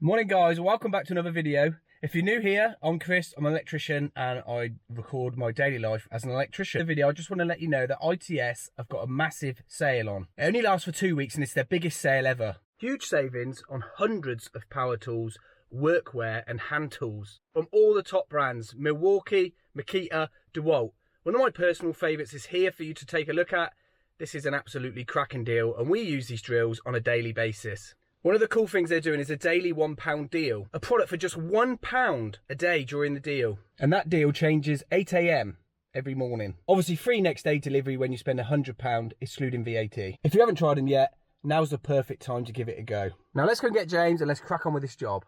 Morning guys, welcome back to another video. If you're new here, I'm Chris, I'm an electrician and I record my daily life as an electrician. In the video, I just want to let you know that ITS have got a massive sale on. It only lasts for 2 weeks and it's their biggest sale ever. Huge savings on hundreds of power tools, workwear and hand tools from all the top brands, Milwaukee, Makita, DeWalt. One of my personal favourites is here for you to take a look at. This is an absolutely cracking deal and we use these drills on a daily basis. One of the cool things they're doing is a daily £1 deal. A product for just £1 a day during the deal. And that deal changes 8 AM every morning. Obviously free next day delivery when you spend £100 excluding VAT. If you haven't tried them yet, now's the perfect time to give it a go. Now let's go and get James and let's crack on with this job.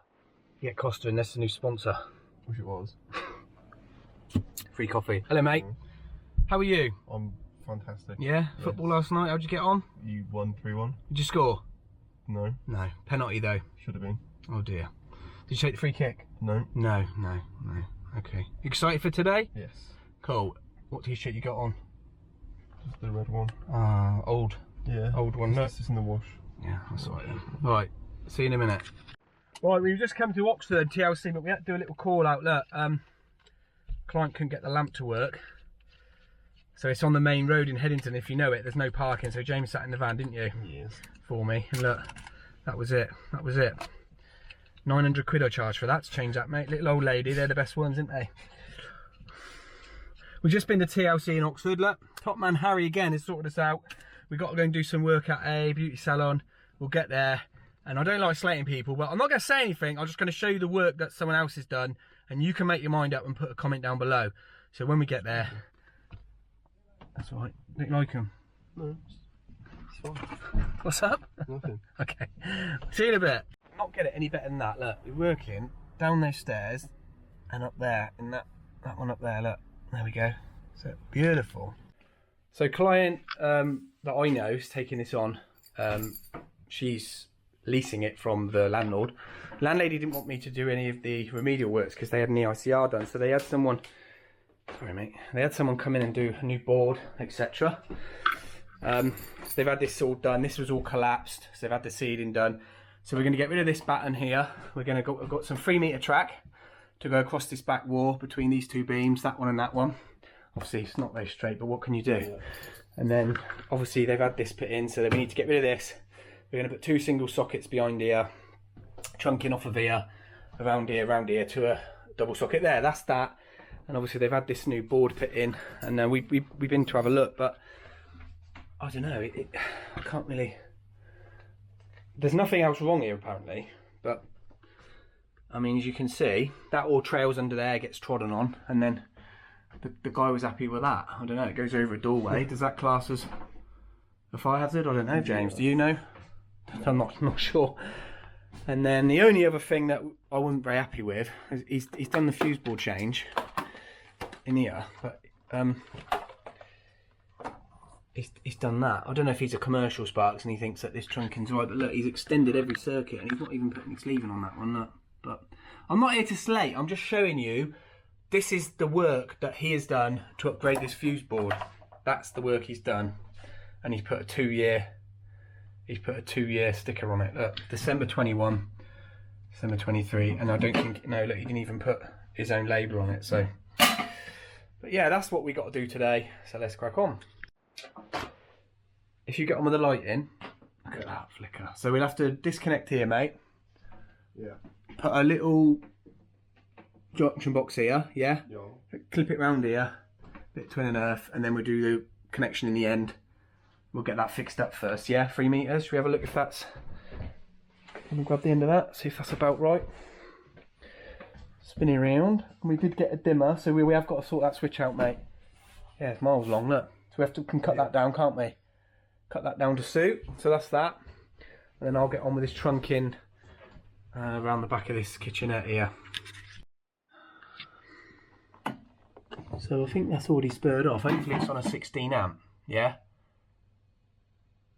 Get Costa and that's the new sponsor. Wish it was. Free coffee. Hello mate. How are you? I'm fantastic. Yeah? Yes. Football last night, how'd you get on? You won 3-1. Did you score? No. No. Penalty though. Should have been. Oh dear. Did you take the free kick? No. No. Okay. You excited for today? Yes. Cool. What t-shirt you got on? Just the red one. Old. Yeah. Old one. This is in the wash. Yeah, that's alright then. Right. See you in a minute. Right, we've just come to Oxford TLC, but we had to do a little call out. Look, client couldn't get the lamp to work. So it's on the main road in Headington, if you know it. There's no parking, so James sat in the van, didn't you? Yes. For me. And look, that was it. That was it. 900 quid I charged for that to change that, mate. Little old lady, they're the best ones, aren't they? We've just been to TLC in Oxford. Look, top man Harry again has sorted us out. We've got to go and do some work at a beauty salon. We'll get there. And I don't like slating people, but I'm not going to say anything. I'm just going to show you the work that someone else has done. And you can make your mind up and put a comment down below. So when we get there... That's all right. Don't you like them? No, it's fine. What's up? Nothing. Okay. See you in a bit. Not get it any better than that. Look, we're working down those stairs and up there, and that one up there. Look, there we go. So beautiful. So client that I know is taking this on. She's leasing it from the landlord. Landlady didn't want me to do any of the remedial works because they had an EICR done, so they had someone. Sorry mate, they had someone come in and do a new board, etc. They've had this all done. This was all collapsed, so they've had the sealing done. So we're going to get rid of this batten here. We're going to go. We've got some 3-metre track to go across this back wall between these two beams, that one and that one. Obviously it's not very straight, but what can you do? Yeah. And then obviously they've had this put in, so we need to get rid of this. We're going to put 2 single sockets behind here, trunking off of here, around here to a double socket there. That's that. And obviously they've had this new board put in, and we've been to have a look, but I don't know, I can't really, there's nothing else wrong here apparently, but I mean, as you can see, that all trails under there, gets trodden on, and then the guy was happy with that. I don't know, it goes over a doorway. Does that class as a fire hazard? I don't know, James, do you know? I'm not sure. And then the only other thing that I wasn't very happy with is he's done the fuse board change in here, but he's done that. I don't know if he's a commercial Sparks and he thinks that this trunking's right, but look, he's extended every circuit and he's not even putting any sleeving on that one. Look. But I'm not here to slate, I'm just showing you this is the work that he has done to upgrade this fuse board. That's the work he's done, and he's put a 2-year sticker on it. Look, December 21, December 23, and I don't think, no, look, he didn't even put his own labour on it. So but yeah, that's what we got to do today, so let's crack on. If you get on with the lighting, look at that flicker. So we'll have to disconnect here, mate. Yeah. Put a little junction box here, yeah? Clip it round here, bit of twin and earth, and then we'll do the connection in the end. We'll get that fixed up first, yeah? 3 meters, should we have a look if that's... Can we grab the end of that, see if that's about right? Spinning around, and we did get a dimmer, so we have got to sort that switch out, mate. Yeah, it's miles long, look. So we have to cut that down, can't we? Cut that down to suit, so that's that. And then I'll get on with this trunking around the back of this kitchenette here. So I think that's already spurred off. Hopefully it's on a 16 amp, yeah?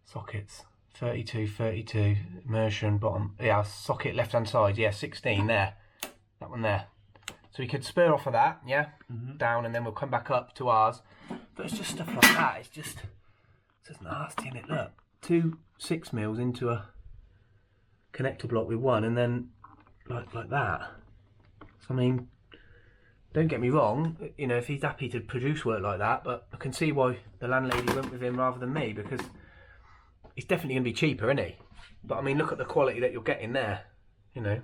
Sockets, 32, 32, immersion, bottom, yeah, socket left hand side, yeah, 16 there. That one there. So we could spur off of that, yeah, down, and then we'll come back up to ours. But it's just stuff like that. It's just nasty, isn't it? Look, 2 6mm into a connector block with one, and then like that. So, I mean, don't get me wrong, you know, if he's happy to produce work like that, but I can see why the landlady went with him rather than me, because he's definitely going to be cheaper, isn't he? But I mean, look at the quality that you're getting there, you know.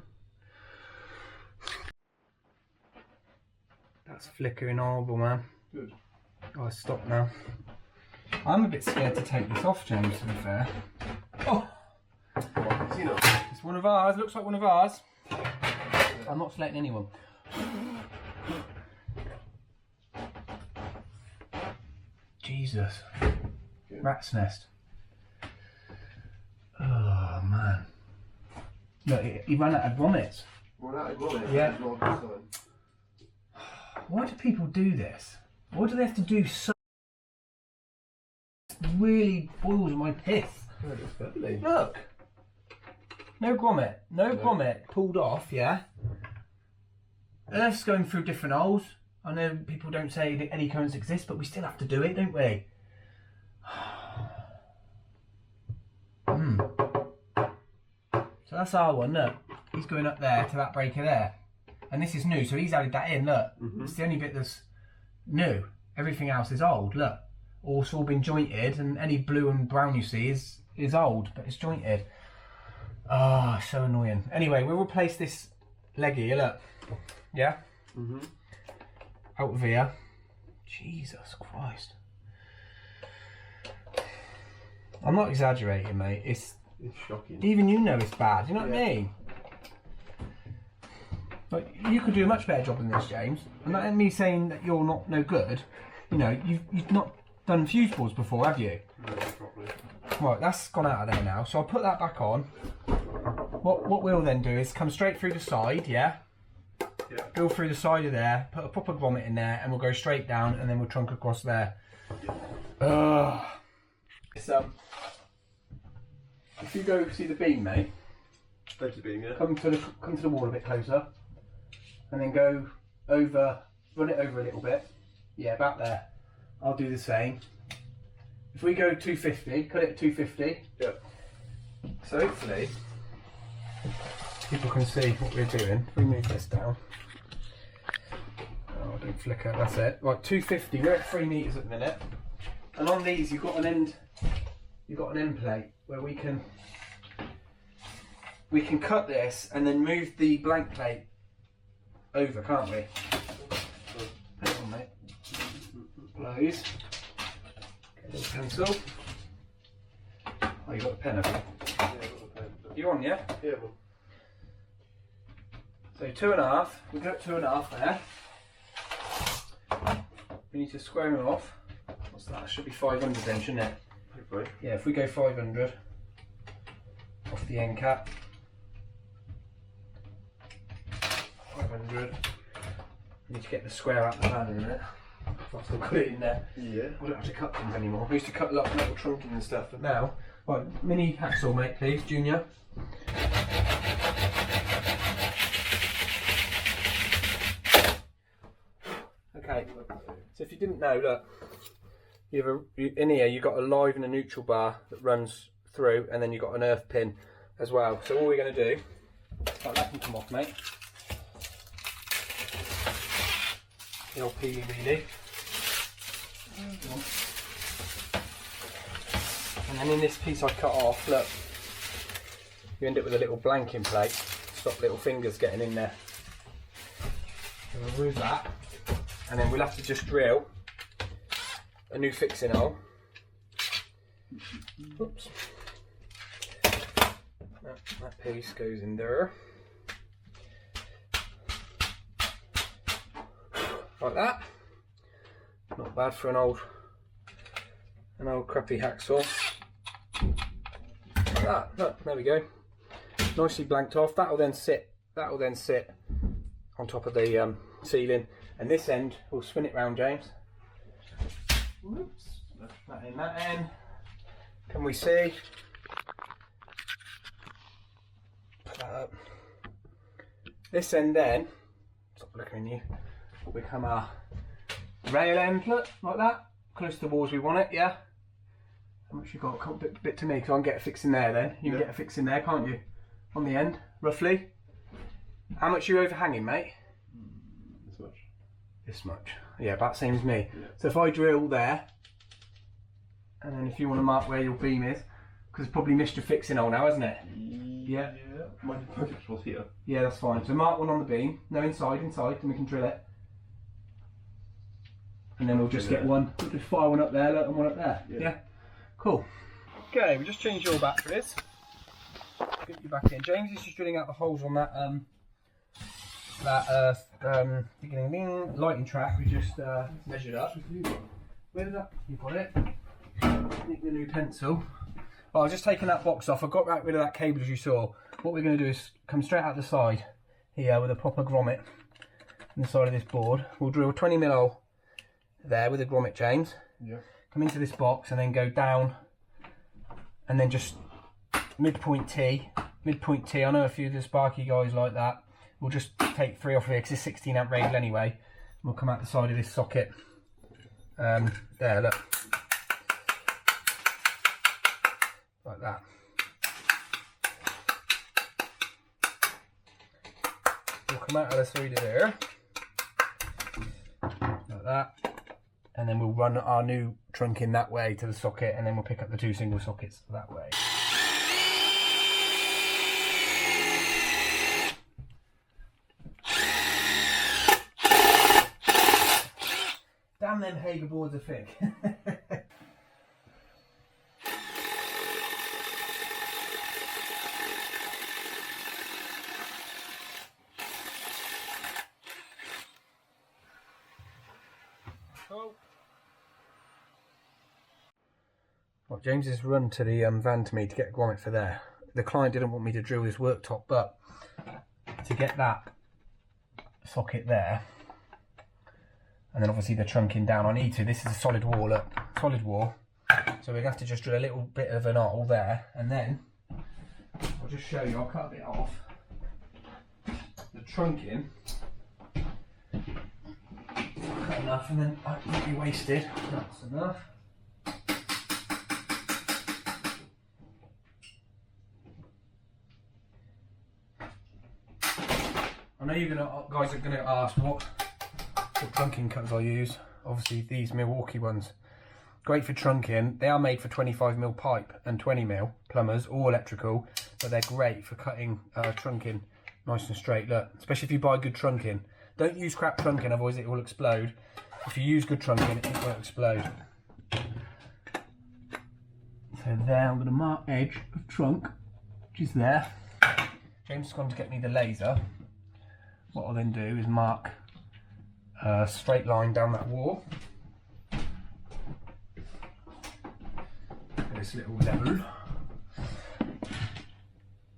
That's flickering horrible, man. Good. Oh, stop now. I'm a bit scared to take this off, James, to be fair. Oh! It's one of ours, looks like one of ours. I'm not selecting anyone. Jesus. Rat's nest. Oh, man. Look, he ran out of grommets. Yeah. Why do people do this? Why do they have to do so? It really boils my piss. Look. No grommet. No grommet pulled off, yeah? Earth's going through different holes. I know people don't say that eddy currents exist, but we still have to do it, don't we? So that's our one, look. He's going up there to that breaker there. And this is new, so he's added that in, look. It's the only bit that's new. Everything else is old, look. It's all been jointed, and any blue and brown you see is old, but it's jointed. Ah, so annoying. Anyway, we'll replace this leg here, look. Yeah? Out of here. Jesus Christ. I'm not exaggerating, mate. It's shocking. Even you know it's bad, you know what I mean? Like, you could do a much better job than this, James. And that ain't me saying that you're not no good. You know, you've not done fuse boards before, have you? No, probably. Right, that's gone out of there now. So I'll put that back on. What we'll then do is come straight through the side, yeah? Yeah. Go through the side of there, put a proper grommet in there, and we'll go straight down, and then we'll trunk across there. Yeah. It's if you go see the beam, mate. There's the beam, yeah. Come to the wall a bit closer, and then go over, run it over a little bit. Yeah, about there. I'll do the same. If we go 250, cut it at 250. Yeah. So hopefully people can see what we're doing. If we move this down. Oh, don't flicker. That's it. Right, 250. We're at 3 meters at the minute, and on these you've got an end. You've got an end plate where we can cut this and then move the blank plate over, can't we? Put it on, mate. Please. Get a little pencil. Oh, you got a pen, have you? Yeah, I've got the pen. You on, yeah? Yeah, well. So 2.5. We got 2.5 there. We need to square them off. What's that? It should be 500 then, shouldn't it? Hopefully. Yeah, if we go 500 off the end cap. 500. We need to get the square out of the van in a minute. I've still got it in there. Yeah. We don't have to cut things anymore. We used to cut a lot of metal trunking and stuff, but now, right, mini hacksaw, mate, please, Junior. Okay, so if you didn't know, look, in here you've got a live and a neutral bar that runs through, and then you've got an earth pin as well. So all we're going to do, that can come off, mate. The old peely mealy. And then in this piece I cut off, look, you end up with a little blanking plate to stop little fingers getting in there. So we'll remove that, and then we'll have to just drill a new fixing hole. Oops. That piece goes in there. Like that. Not bad for an old crappy hacksaw. Like that. Look, there we go. Nicely blanked off. That'll then sit on top of the ceiling, and this end we'll spin it round, James. Whoops. That in that end. Can we see? Put that up. This end then, stop looking at you, will become our rail end, look, like that. Close to the walls we want it, yeah? How much you got? Come a bit to me, because I can get a fix in there then. You can get a fix in there, can't you? On the end, roughly. How much are you overhanging, mate? This much. This much. Yeah, about the same as me. Yeah. So if I drill there, and then if you want to mark where your beam is, because it's probably missed your fixing hole now, isn't it? Yeah. My fixing was here. Yeah, that's fine. So mark one on the beam. No, inside, and we can drill it. And then we'll just get one. We'll just fire one up there, look, and one up there. Yeah. Cool. Okay, we just changed your batteries. Get you back in. James is just drilling out the holes on that lighting track we just measured up. Where did that? You got it. Nick the new pencil. Well, I was just taking that box off. I got rid of that cable as you saw. What we're going to do is come straight out the side here with a proper grommet on the side of this board. We'll drill a 20mm hole there with a grommet, James. Yeah. Come into this box and then go down and then just midpoint T. Midpoint T. I know a few of the Sparky guys like that. We'll just take 3 off here because it's 16 amp rated anyway. We'll come out the side of this socket. There, look. Like that. We'll come out of the side of there. Like that. And then we'll run our new trunk in that way to the socket, and then we'll pick up the 2 single sockets that way. Damn, them Hager boards are thick. Well, James has run to the van to me to get a grommet for there. The client didn't want me to drill this worktop, but to get that socket there, and then obviously the trunking down, I need to. This is a solid wall, look, solid wall. So we're going to have to just drill a little bit of an hole there, and then I'll just show you. I'll cut a bit off. The trunking, cut enough, and then I won't be wasted. That's enough. I know guys are going to ask what trunking cutters I use. Obviously these Milwaukee ones, great for trunking. They are made for 25mm pipe and 20mm plumbers, all electrical, but they're great for cutting trunking nice and straight. Look, especially if you buy good trunking. Don't use crap trunking, otherwise it will explode. If you use good trunking, it won't explode. So there, I'm going to mark edge of trunk, which is there. James has gone to get me the laser. What I'll then do is mark a straight line down that wall. This little level.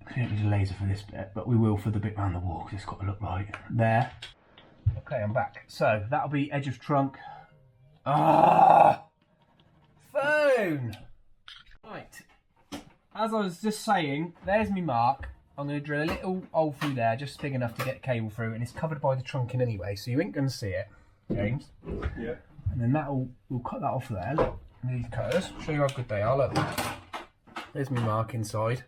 We don't need a laser for this bit, but we will for the bit around the wall because it's got to look right. There. Okay, I'm back. So that'll be edge of trunk. Ah! Phone! Right. As I was just saying, there's me mark. I'm going to drill a little hole through there, just big enough to get cable through, and it's covered by the trunking anyway, so you ain't going to see it, James. Yeah. And then we'll cut that off there, look, these cutters. Show you how good they are, look. There's my mark inside.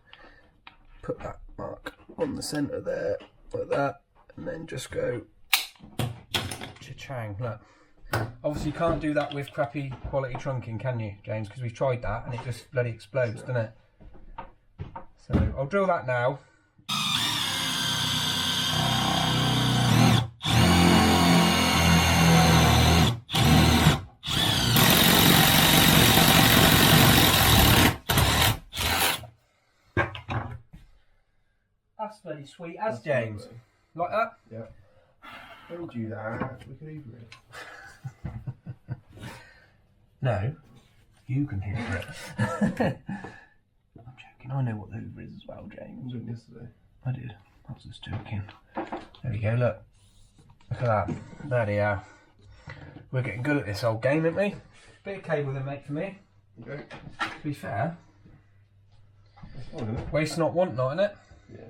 Put that mark on the centre there, like that, and then just go cha-chang, look. Obviously you can't do that with crappy quality trunking, can you, James? Because we've tried that, and it just bloody explodes, doesn't it? So I'll drill that now. That's bloody sweet as, James. Like that? Yeah. Don't do that. We can Uber it. No, you can hear it. I'm joking. I know what the Uber is as well, James. I was doing it yesterday. I did. I was just joking. There we go. Look. Look at that. There they are. We're getting good at this old game, aren't we? Bit of cable then, mate, for me. Okay. To be fair. That's fine, isn't it? Waste not, want not, innit? Yeah.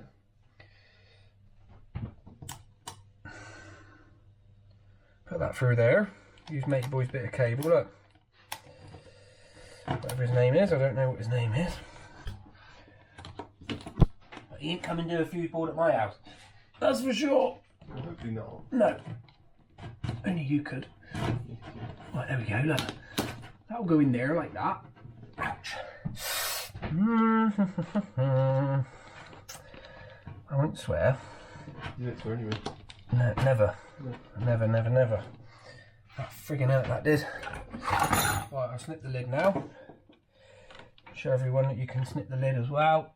Put that through there. Use Matey Boy's bit of cable, look. Whatever his name is, I don't know what his name is. But he ain't come and do a fuse board at my house. That's for sure. Well, hopefully not. No. Only you could. Right, there we go, look. That'll go in there like that. Ouch. I won't swear. You don't swear anyway. No, never. No. Never, never, never. That friggin' hurt, that did. Right, I'll snip the lid now. Show everyone that you can snip the lid as well.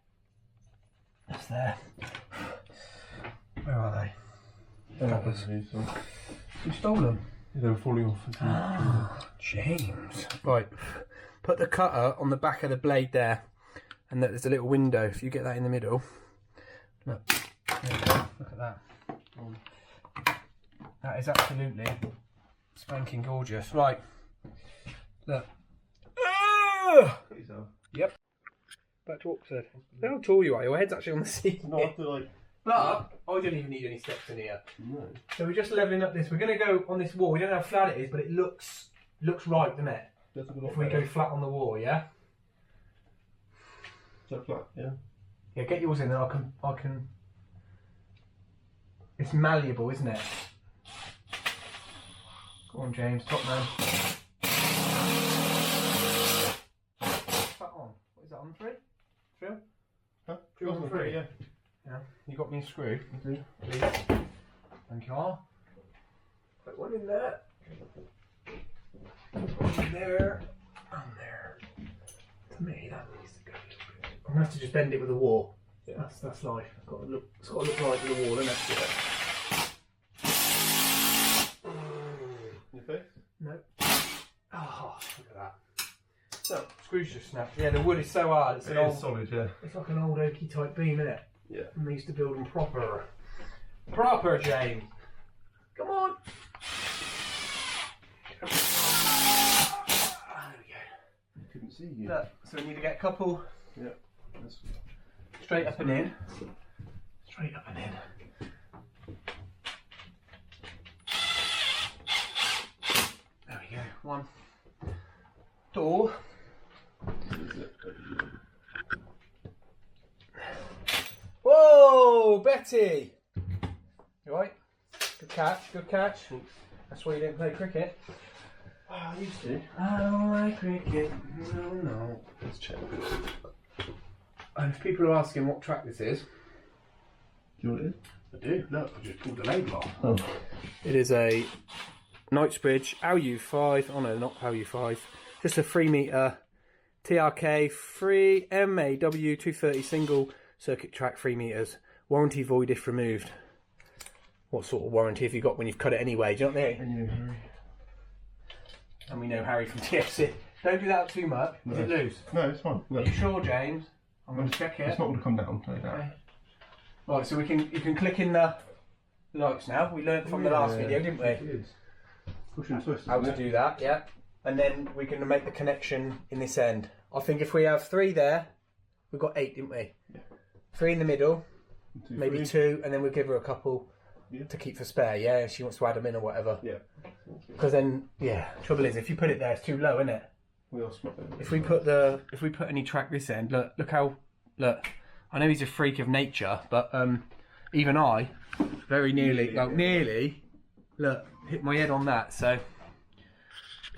It's there. Where are they? You stole them? Yeah, they were falling off. Ah, James. Right, put the cutter on the back of the blade there, and there's a little window. If you get that in the middle, look, there you go. Look at that. That is absolutely spanking gorgeous. Right, look. Yep. Back to Oxford. Look how tall you are. Your head's actually on the seat. No, I feel like. But I don't even need any steps in here. No. So we're just levelling up this. We're going to go on this wall. We don't know how flat it is, but it looks right, doesn't it? If we go flat on the wall, yeah. So flat, yeah. Yeah, get yours in, and I can. It's malleable, isn't it? Go on, James, top man. What's that on? What is that on? 3? 3? Huh? 3 on 3, yeah. Yeah. You got me a screw? I do. Please. Thank you. Put one in there. One there. And there. To me, that needs to go a little bit. I'm gonna have to just bend it with a wall. Yeah. That's life. It's got to look right to the wall, isn't it? Your face? No. Oh, look at that. So, screws just snapped. Yeah, the wood is so hard. It's an old, solid, yeah. It's like an old oaky type beam, isn't it? Yeah. And they used to build them proper. Proper, James. Come on. There we go. I couldn't see you. Look, so we need to get a couple. Yeah. That's... Straight up and in. Straight up and in. There we go. One. Door. Whoa, Betty! You alright? Good catch, good catch. That's why you didn't play cricket. Oh, I used to. I don't like cricket. No. Let's check. And if people are asking what track this is, Do you know what it is? I do. Look, I just pulled the label off. Oh. It is a Knightsbridge LU5. Oh no, not LU5. Just a 3 metre TRK 3 MAW 230 single circuit track, 3 metres. Warranty void if removed. What sort of warranty have you got when you've cut it anyway? Do you know what I mean? And you, Harry. And we know Harry from TFC. Don't do that too much. No. Is it loose? No, it's fine. Are Look. you sure, James? I'm going to check it. It's not going to come down. Like that. Okay. Right, so you can click in the lights now. We learned from the last video, didn't we? It is. Push and twist. How to do that, yeah. And then we can make the connection in this end. I think if we have 3 there, we've got 8, didn't we? Yeah. 3 in the middle, 2, maybe 3. 2, and then we'll give her a couple to keep for spare, yeah, if she wants to add them in or whatever. Yeah. Because then, yeah, trouble is, if you put it there, it's too low, isn't it? We all smart. If we put any track this end, look how, I know he's a freak of nature, but even I, very nearly, look, hit my head on that, so,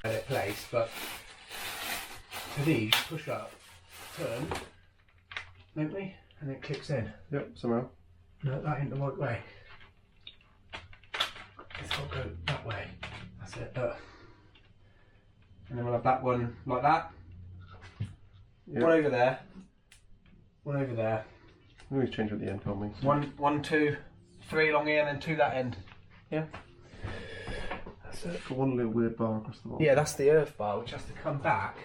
place, but for these, push up, turn, don't we? And it clicks in. Yep, somehow. No, that ain't the right way. It's got to go that way. That's it, look. And then we'll have that one like that. Yep. One over there. One over there. We always change at the end, can't we? One, 2, 3 along here and then 2 that end. Yeah. That's it. Got one little weird bar across the bottom. Yeah, that's the earth bar, which has to come back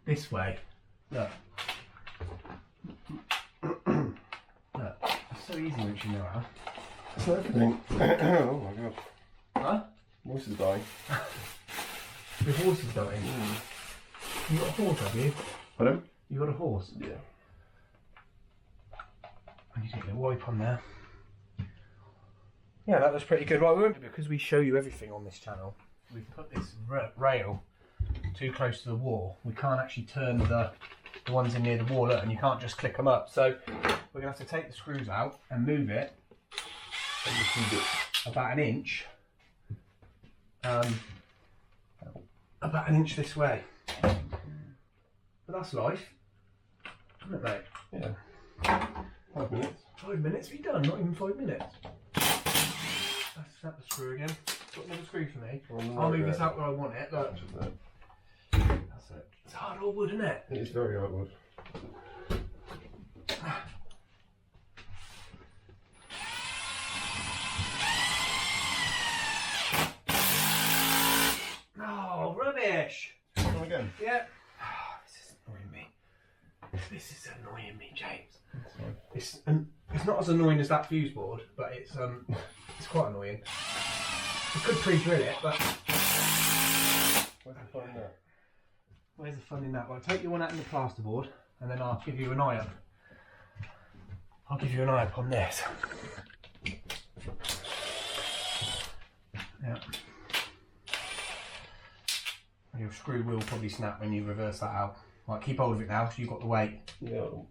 this way. Look. Look. It's so easy once you know how. So everything. Oh my god. Huh? Voice is dying. Your horse is dying. You got a horse, have you? Pardon? You got a horse? Yeah. I need to get a wipe on there. Yeah, that was pretty good. Right, because we show you everything on this channel, we've put this rail too close to the wall. We can't actually turn the ones in near the wall, and you can't just click them up. So we're going to have to take the screws out and move it and you feed it about an inch. About an inch this way. But that's life, isn't it, mate? Yeah. 5 minutes. 5 minutes, be done, not even 5 minutes. Let's snap the screw again. Got another screw for me. I'll move this out where I want it. Look. That's it. It's hard old wood, isn't it? It is very hard wood. Oh, rubbish! Come again. Yeah. This is annoying me. This is annoying me, James. It's not as annoying as that fuse board, but it's quite annoying. I could pre-drill it, but Where's the fun in that? where's the fun in that? Well, I'll take you one out in the plasterboard, and then I'll give you an eye up. I'll give you an eye up on this. Yeah. Your screw will probably snap when you reverse that out. Right, keep hold of it now, so you've got the weight. Yeah. Oh,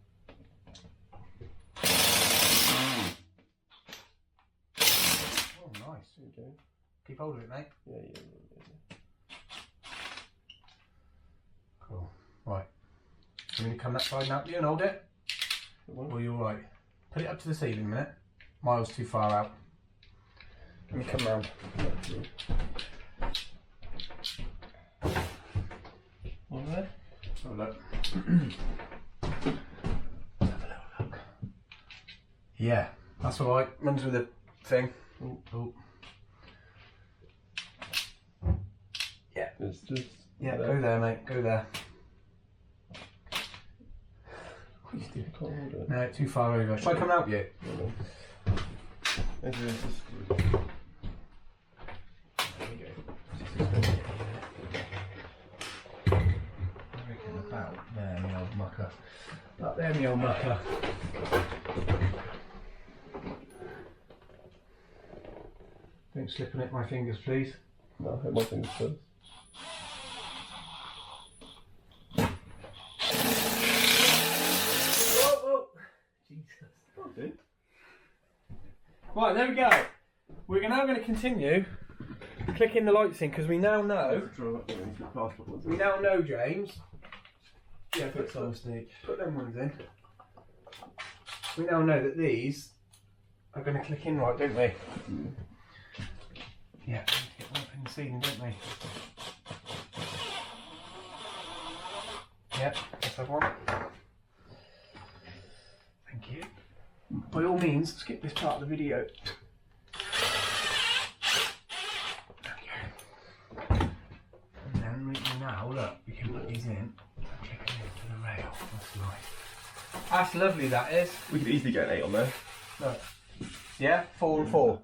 nice. Okay. Keep hold of it, mate. Yeah. Cool. Right. You going to come that side now, you and hold it? Or you alright? Put it up to the ceiling a minute. Miles too far out. Let me come round. All right. Have a look. Have a little look. Yeah, that's alright. Runs with the thing. Oh. Yeah. It's just. Yeah, go there, mate. Go there. You still can't hold it. No, too far over. Shall I come out with you? No. There's a screw. There we go. I reckon about there, me old mucker. Up there, me old mucker. Don't slip on it, my fingers, please. No, I hit my fingers first. Right, there we go. We're now going to continue clicking the lights in because we now know. We now know, James. Yeah, put some Steve. Put them ones in. We now know that these are going to click in right, don't we? Mm. Yeah, we need to get one up in the ceiling, don't we? Yeah, let's have one. Thank you. By all means, skip this part of the video. And then now, look, we can put these in and click them into the rail. That's nice. That's lovely, that is. We could easily get an 8 on there. Look. Yeah, 4 and 4.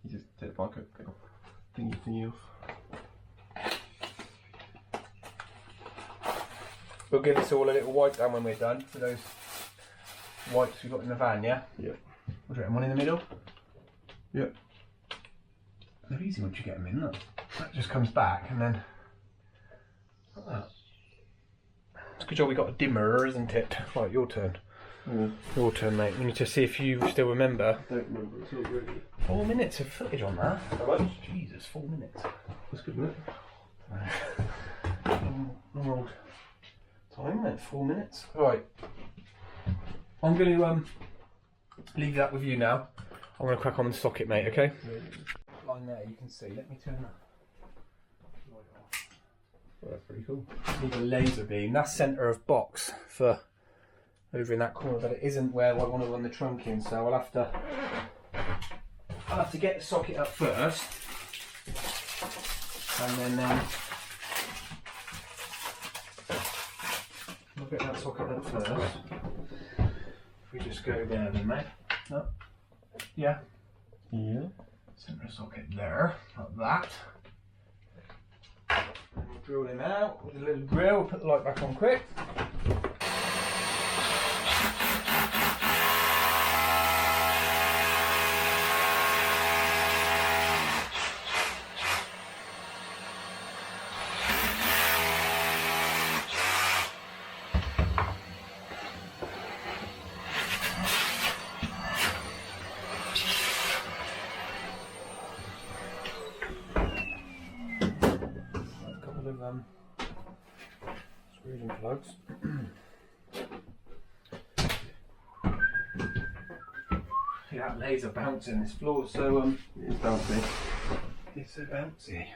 You just take the barcode thing off. Thingy off. We'll give this all a little wipe down when we're done for those wipes we got in the van, yeah? Yeah. What's that, one in the middle? Yep. They're easy once you get them in, look. That just comes back and then. Like that. It's a good job we got a dimmer, isn't it? Right, your turn. Yeah. Your turn, mate. We need to see if you still remember. I don't remember it's all ready. 4 minutes of footage on that. How much? Jesus, 4 minutes. That's good, isn't it? Long old time, isn't it? 4 minutes. Right. I'm going to leave that with you now. I'm going to crack on the socket, mate, okay? Line there, you can see. Let me turn that light off. Well, that's pretty cool. Need a laser beam. That's centre of box for over in that corner, but it isn't where I want to run the trunk in, so I'll have to get the socket up first, and then I'll get that socket up first. If we just go there then, mate. No? Yeah? Yeah. Centre socket there, like that. And we'll drill him out with a little drill, we'll put the light back on quick. of screws and plugs. Yeah, that laser bouncing this floor, so It's bouncy. it's so bouncy.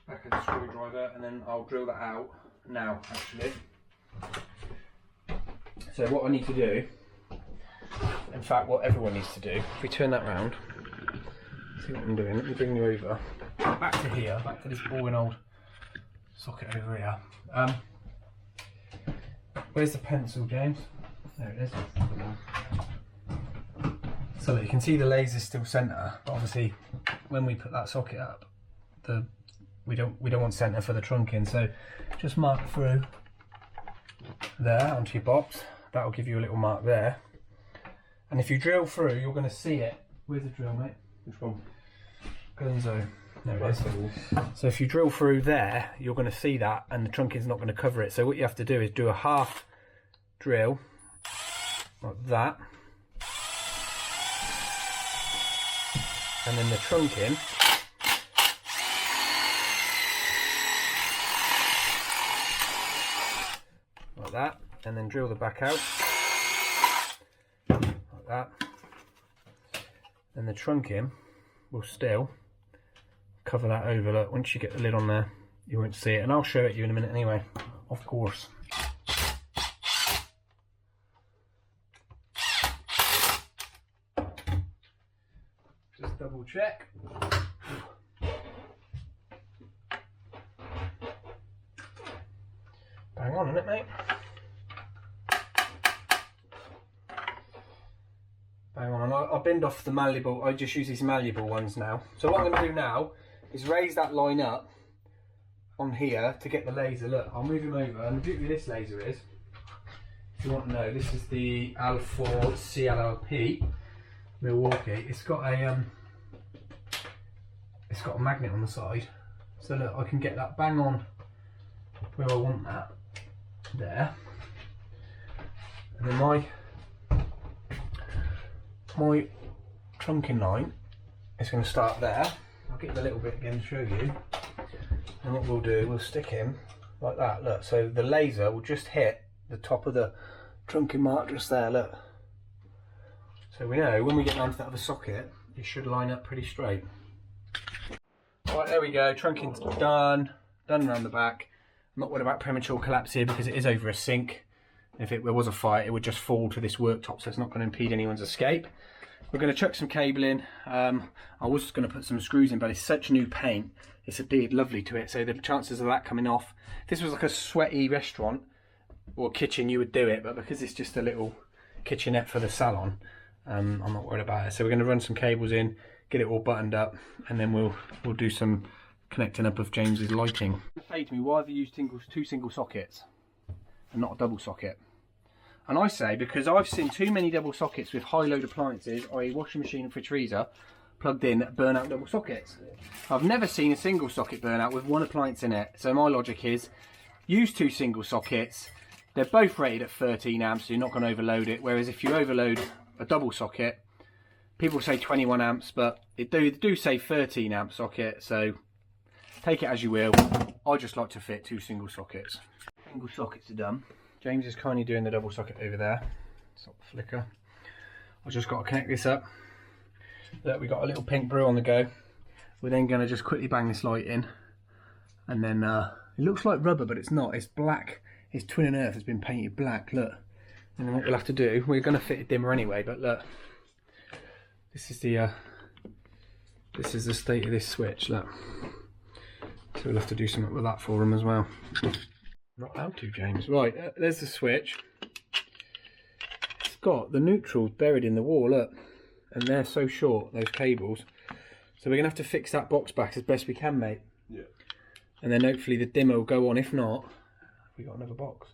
Back of the screwdriver, and then I'll drill that out now, actually. So what I need to do, in fact what everyone needs to do, if we turn that round, see what I'm doing, let me bring you over, back to here, back to this boring old socket over here. Where's the pencil, James? There it is. So you can see the laser's still centre, but obviously when we put that socket up, we don't want centre for the trunking, so just mark through there onto your box. That'll give you a little mark there. And if you drill through, you're going to see it. Where's the drill, mate? Which one? Gunzo. There it is. So if you drill through there, you're going to see that, and the trunking's not going to cover it. So what you have to do is do a half drill, like that. And then the trunking, like that. And then drill the back out, like that. And the trunking will still cover that over. Look, once you get the lid on there, you won't see it. And I'll show it you in a minute anyway, of course. Just double check. Bang on, isn't it, mate? Bang on. I'll bend off the malleable. I just use these malleable ones now. So what I'm going to do now is raise that line up on here to get the laser. Look, I'll move him over. And the beauty of this laser is, if you want to know, this is the Al4 CLLP Milwaukee. It's got a magnet on the side. So look, I can get that bang on where I want that. There. And then my trunking line is going to start there. I'll get the little bit again to show you. And what we'll do, we'll stick him like that. Look, so the laser will just hit the top of the trunking mark just there. Look. So we know when we get down to that other socket, it should line up pretty straight. Right, there we go. Trunking's done around the back. I'm not worried about premature collapse here because it is over a sink. If there was a fire, it would just fall to this worktop, so it's not going to impede anyone's escape. We're going to chuck some cable in. I was just going to put some screws in, but it's such new paint. It's adhered lovely to it, so the chances of that coming off. If this was like a sweaty restaurant or kitchen, you would do it, but because it's just a little kitchenette for the salon, I'm not worried about it. So we're going to run some cables in, get it all buttoned up, and then we'll do some connecting up of James's lighting. Say to me, why have you used two single sockets and not a double socket? And I say because I've seen too many double sockets with high load appliances, i.e. washing machine and fridge freezer, plugged in that burn out double sockets. I've never seen a single socket burn out with one appliance in it. So my logic is, use two single sockets. They're both rated at 13 amps, so you're not going to overload it. Whereas if you overload a double socket, people say 21 amps, but they do say 13 amp socket. So take it as you will. I just like to fit two single sockets. Single sockets are done. James is kindly doing the double socket over there. Stop the flicker. I've just got to connect this up. Look, we got a little pink brew on the go. We're then going to just quickly bang this light in. And then it looks like rubber, but it's not. It's black. It's twin and earth has been painted black. Look. And then what we'll have to do, we're going to fit a dimmer anyway, but look. This is the state of this switch. Look. So we'll have to do something with that for him as well. Not allowed to, James. Right, there's the switch. It's got the neutrals buried in the wall, look. And they're so short, those cables. So we're going to have to fix that box back as best we can, mate. Yeah. And then hopefully the dimmer will go on. If not, we got another box.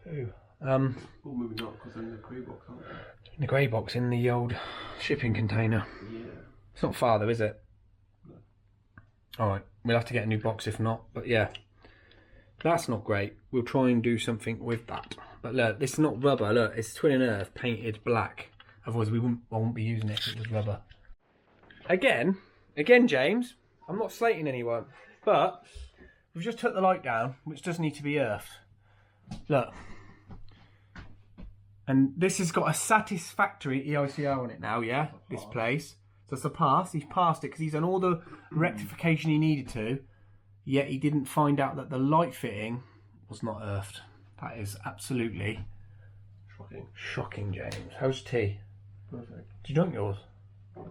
Poo. Well, maybe not, because they're in the grey box, aren't they? In the grey box, in the old shipping container. Yeah. It's not far though, is it? No. Alright, we'll have to get a new box if not. But yeah. That's not great. We'll try and do something with that. But look, this is not rubber. Look, it's twin and earth painted black. Otherwise, I wouldn't be using it if it was rubber. Again, Again, James, I'm not slating anyone, but we've just took the light down, which does need to be earthed. Look. And this has got a satisfactory EICR on it now, yeah? This place. So it's a pass. He's passed it because he's done all the rectification he needed to, yet he didn't find out that the light fitting was not earthed. That is absolutely Shocking. Shocking, James. How's tea? Perfect. Did you drink yours?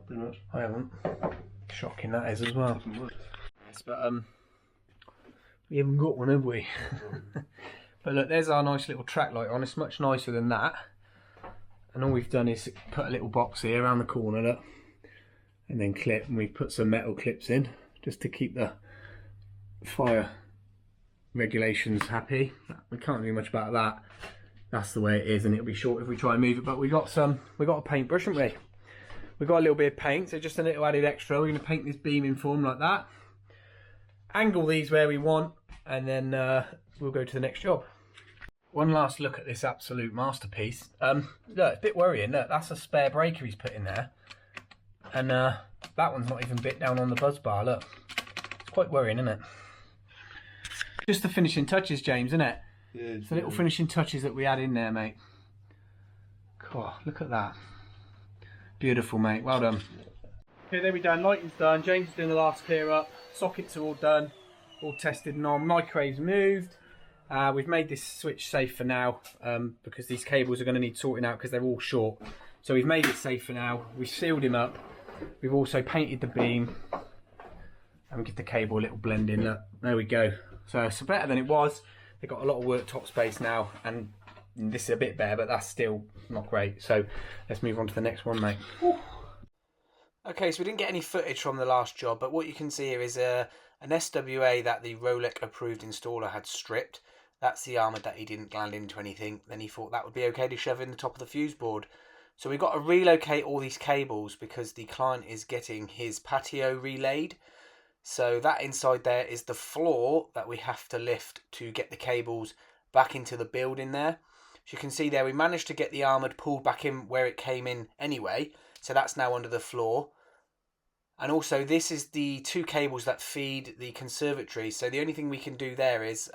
Pretty much. I haven't. Shocking that is as well. Yes, but we haven't got one, have we? But look, there's our nice little track light on. It's much nicer than that. And all we've done is put a little box here around the corner, look, and then clip, and we've put some metal clips in just to keep the fire regulations happy. We can't do much about that. That's the way it is, and it'll be short if we try and move it. But we got a paintbrush, haven't we? We got a little bit of paint, so just a little added extra. We're going to paint this beam in form like that. Angle these where we want, and then we'll go to the next job. One last look at this absolute masterpiece. Look, it's a bit worrying. Look, that's a spare breaker he's put in there, and that one's not even bit down on the buzz bar. Look, it's quite worrying, isn't it? Just the finishing touches, James, isn't it? Yeah, it's the little finishing touches that we add in there, mate. God, look at that. Beautiful, mate. Well done. Okay, there we done. Lighting's done. James is doing the last clear up. Sockets are all done, all tested and on. Microwave's moved. We've made this switch safe for now because these cables are going to need sorting out because they're all short. So we've made it safe for now. We've sealed him up. We've also painted the beam. And we give the cable a little blend in. Look, there we go. So it's better than it was. They've got a lot of worktop space now, and this is a bit bare, but that's still not great. So let's move on to the next one, mate. Whew. Okay, so we didn't get any footage from the last job, but what you can see here is an SWA that the Rolex approved installer had stripped. That's the armour that he didn't gland into anything. Then he thought that would be okay to shove in the top of the fuse board. So we've got to relocate all these cables because the client is getting his patio relayed. So that inside there is the floor that we have to lift to get the cables back into the building there. As you can see there, we managed to get the armoured pulled back in where it came in anyway. So that's now under the floor. And also this is the two cables that feed the conservatory. So the only thing we can do there is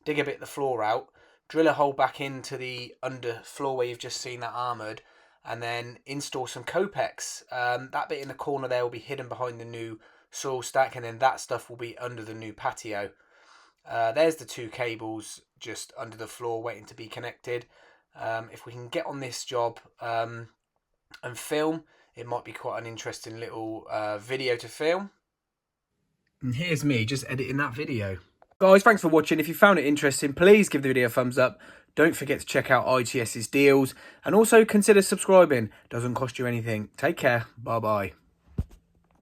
dig a bit of the floor out, drill a hole back into the under floor where you've just seen that armoured, and then install some Copex. That bit in the corner there will be hidden behind the new soil stack, and then that stuff will be under the new patio. There's the two cables just under the floor waiting to be connected. If we can get on this job and film, it might be quite an interesting little video to film. And here's me just editing that video. Guys, thanks for watching. If you found it interesting, please give the video a thumbs up. Don't forget to check out ITS's deals, and also consider subscribing. Doesn't cost you anything. Take care. Bye bye.